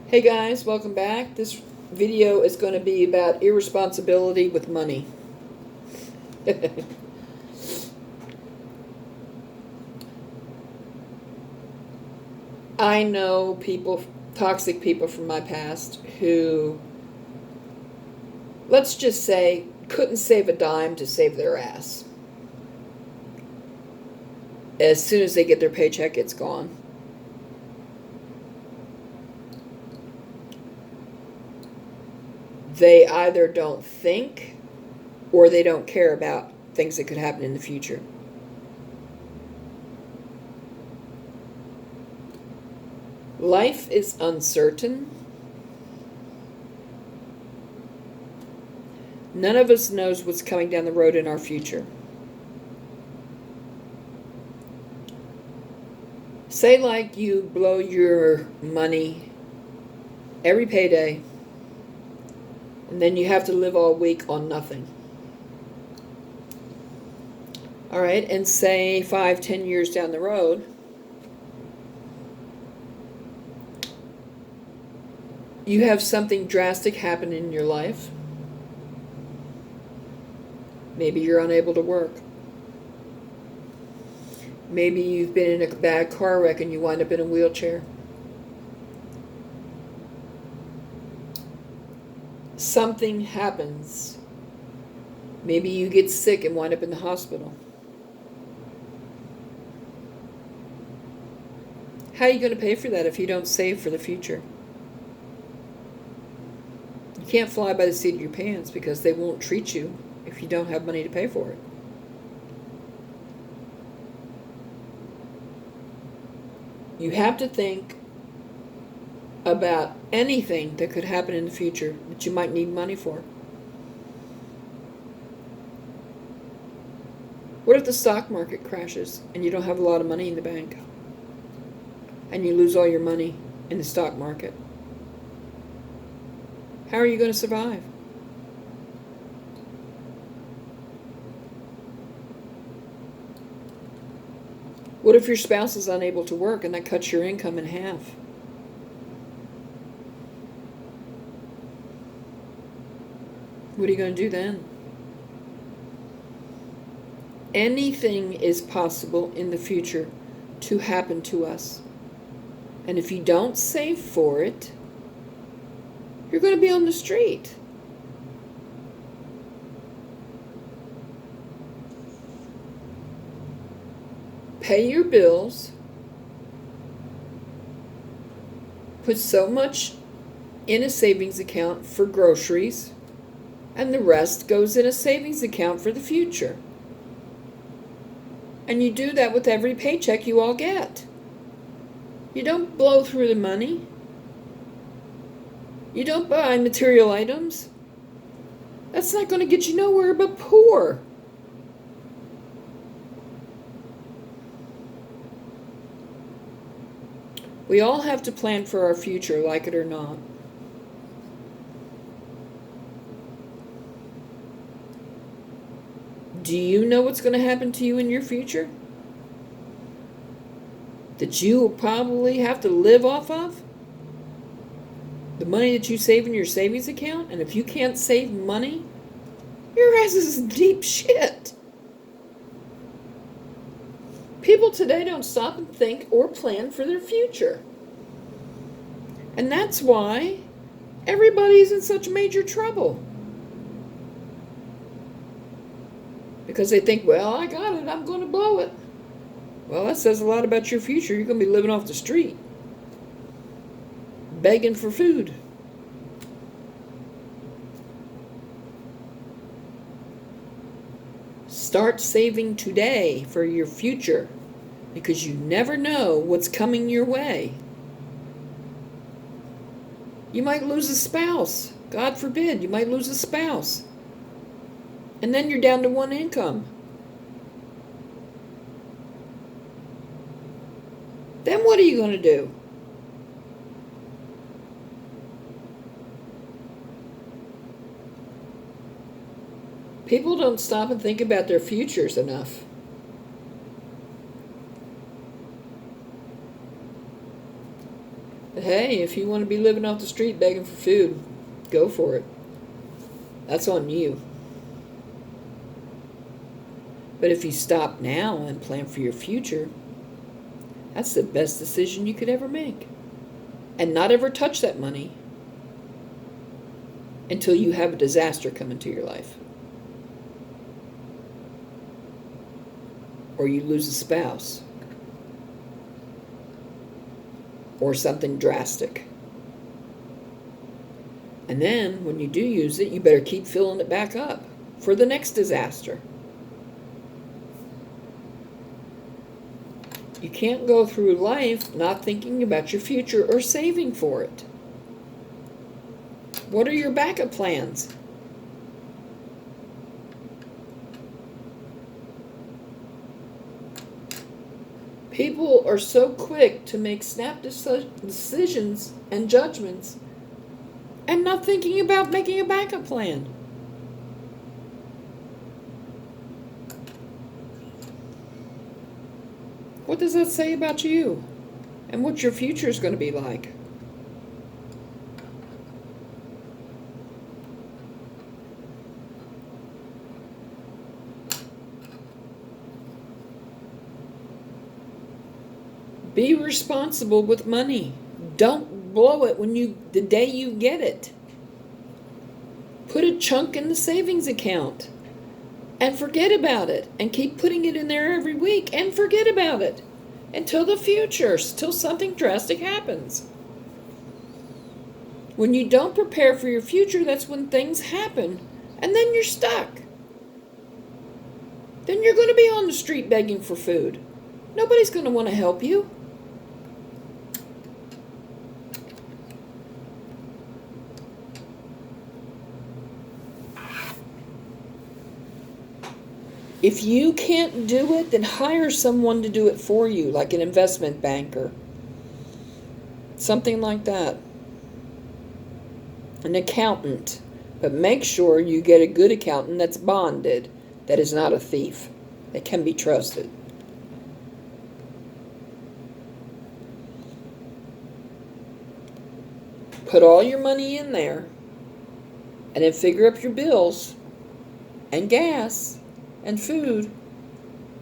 Hey guys, welcome back. This video is going to be about irresponsibility with money. I know people, toxic people from my past who, let's just say, couldn't save a dime to save their ass. As soon as they get their paycheck, it's gone. They either don't think or they don't care about things that could happen in the future. Life is uncertain. None of us knows what's coming down the road in our future. Say like you blow your money every payday, and then you have to live all week on nothing. All right, and say 5-10 years down the road, you have something drastic happen in your life. Maybe you're unable to work. Maybe you've been in a bad car wreck and you wind up in a wheelchair. Something happens. Maybe you get sick and wind up in the hospital. How are you going to pay for that if you don't save for the future? You can't fly by the seat of your pants because they won't treat you if you don't have money to pay for it. You have to think about anything that could happen in the future that you might need money for. What if the stock market crashes and you don't have a lot of money in the bank? And you lose all your money in the stock market? How are you going to survive? What if your spouse is unable to work and that cuts your income in half? What are you going to do then? Anything is possible in the future to happen to us. And if you don't save for it, you're going to be on the street. Pay your bills. Put so much in a savings account for groceries, and the rest goes in a savings account for the future. And you do that with every paycheck you all get. You don't blow through the money. You don't buy material items. That's not going to get you nowhere but poor. We all have to plan for our future, like it or not. Do you know what's going to happen to you in your future? That you will probably have to live off of? The money that you save in your savings account? And if you can't save money, your ass is in deep shit. People today don't stop and think or plan for their future. And that's why everybody's in such major trouble. Because they think, well, I got it, I'm going to blow it. Well, that says a lot about your future. You're going to be living off the street, begging for food. Start saving today for your future, because you never know what's coming your way. You might lose a spouse. God forbid, you might lose a spouse. And then you're down to one income. Then what are you going to do? People don't stop and think about their futures enough. But hey, if you want to be living off the street begging for food, go for it. That's on you. But if you stop now and plan for your future, that's the best decision you could ever make. And not ever touch that money until you have a disaster come into your life. Or you lose a spouse. Or something drastic. And then, when you do use it, you better keep filling it back up for the next disaster. You can't go through life not thinking about your future or saving for it. What are your backup plans? People are so quick to make snap decisions and judgments and not thinking about making a backup plan. What does that say about you and what your future is going to be like? Be responsible with money. Don't blow it the day you get it. Put a chunk in the savings account and forget about it, and keep putting it in there every week and forget about it until the future, till something drastic happens. When you don't prepare for your future, that's when things happen, and then you're stuck. Then you're going to be on the street begging for food. Nobody's going to want to help you. If you can't do it, then hire someone to do it for you, like an investment banker. Something like that. An accountant. But make sure you get a good accountant that's bonded, that is not a thief, that can be trusted. Put all your money in there, and then figure up your bills, and gas, and food,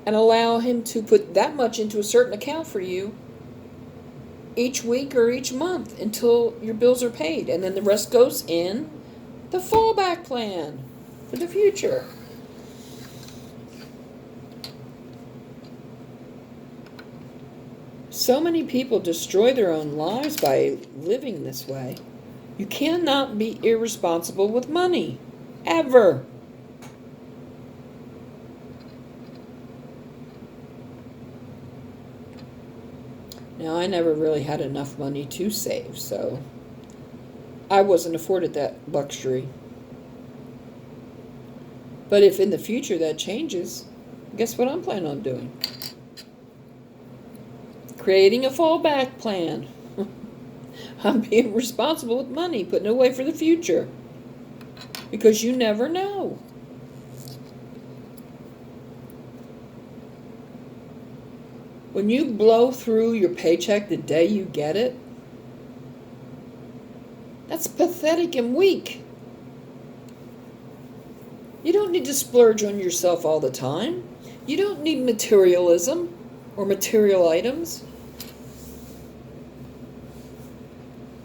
and allow him to put that much into a certain account for you each week or each month until your bills are paid, and then the rest goes in the fallback plan for the future. So many people destroy their own lives by living this way. You cannot be irresponsible with money, ever. Now, I never really had enough money to save, so I wasn't afforded that luxury. But if in the future that changes, guess what I'm planning on doing? Creating a fallback plan. I'm being responsible with money, putting it away for the future. Because you never know. When you blow through your paycheck the day you get it, that's pathetic and weak. You don't need to splurge on yourself all the time. You don't need materialism or material items.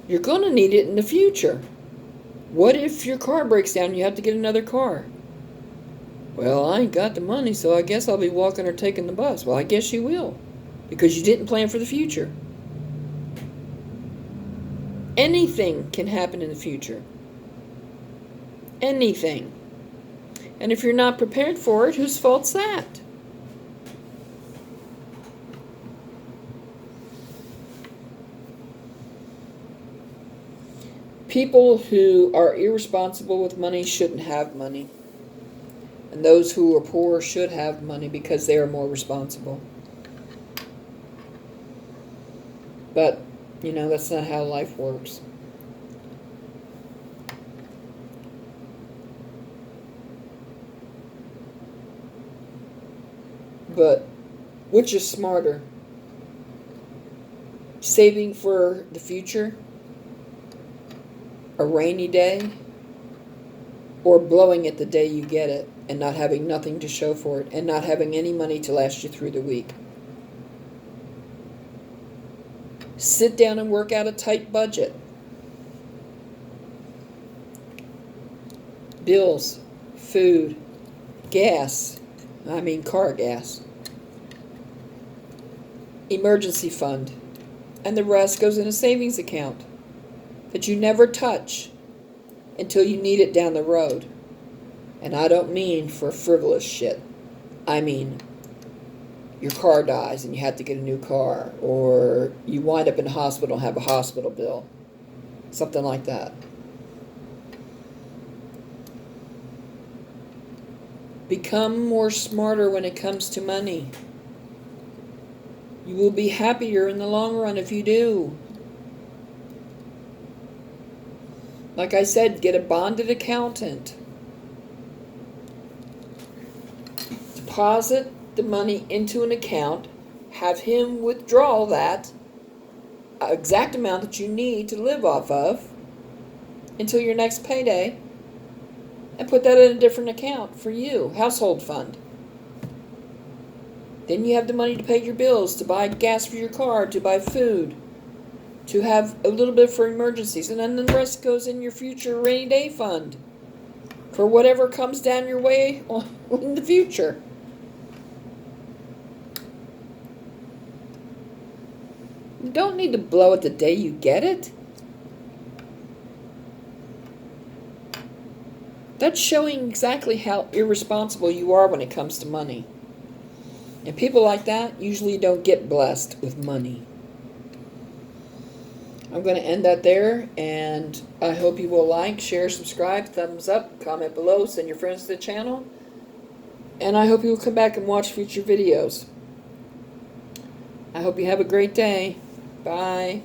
You're going to need it in the future. What if your car breaks down and you have to get another car? Well, I ain't got the money, so I guess I'll be walking or taking the bus. Well, I guess you will, because you didn't plan for the future. Anything can happen in the future. Anything. And if you're not prepared for it, whose fault's that? People who are irresponsible with money shouldn't have money. And those who are poor should have money because they are more responsible. But, that's not how life works. But which is smarter? saving for the future, a rainy day, or blowing it the day you get it and not having nothing to show for it and not having any money to last you through the week. Sit down and work out a tight budget. Bills, food, gas, car gas, emergency fund, and the rest goes in a savings account that you never touch until you need it down the road. And I don't mean for frivolous shit. I mean, your car dies and you have to get a new car, or you wind up in the hospital and have a hospital bill. Something like that. Become more smarter when it comes to money. You will be happier in the long run if you do. Like I said, get a bonded accountant. Deposit the money into an account. Have him withdraw that exact amount that you need to live off of until your next payday. And put that in a different account for you, household fund. Then you have the money to pay your bills, to buy gas for your car, to buy food, to have a little bit for emergencies, and then the rest goes in your future rainy day fund for whatever comes down your way in the future. You don't need to blow it the day you get it. That's showing exactly how irresponsible you are when it comes to money. And people like that usually don't get blessed with money. I'm going to end that there, and I hope you will like, share, subscribe, thumbs up, comment below, send your friends to the channel, and I hope you will come back and watch future videos. I hope you have a great day. Bye.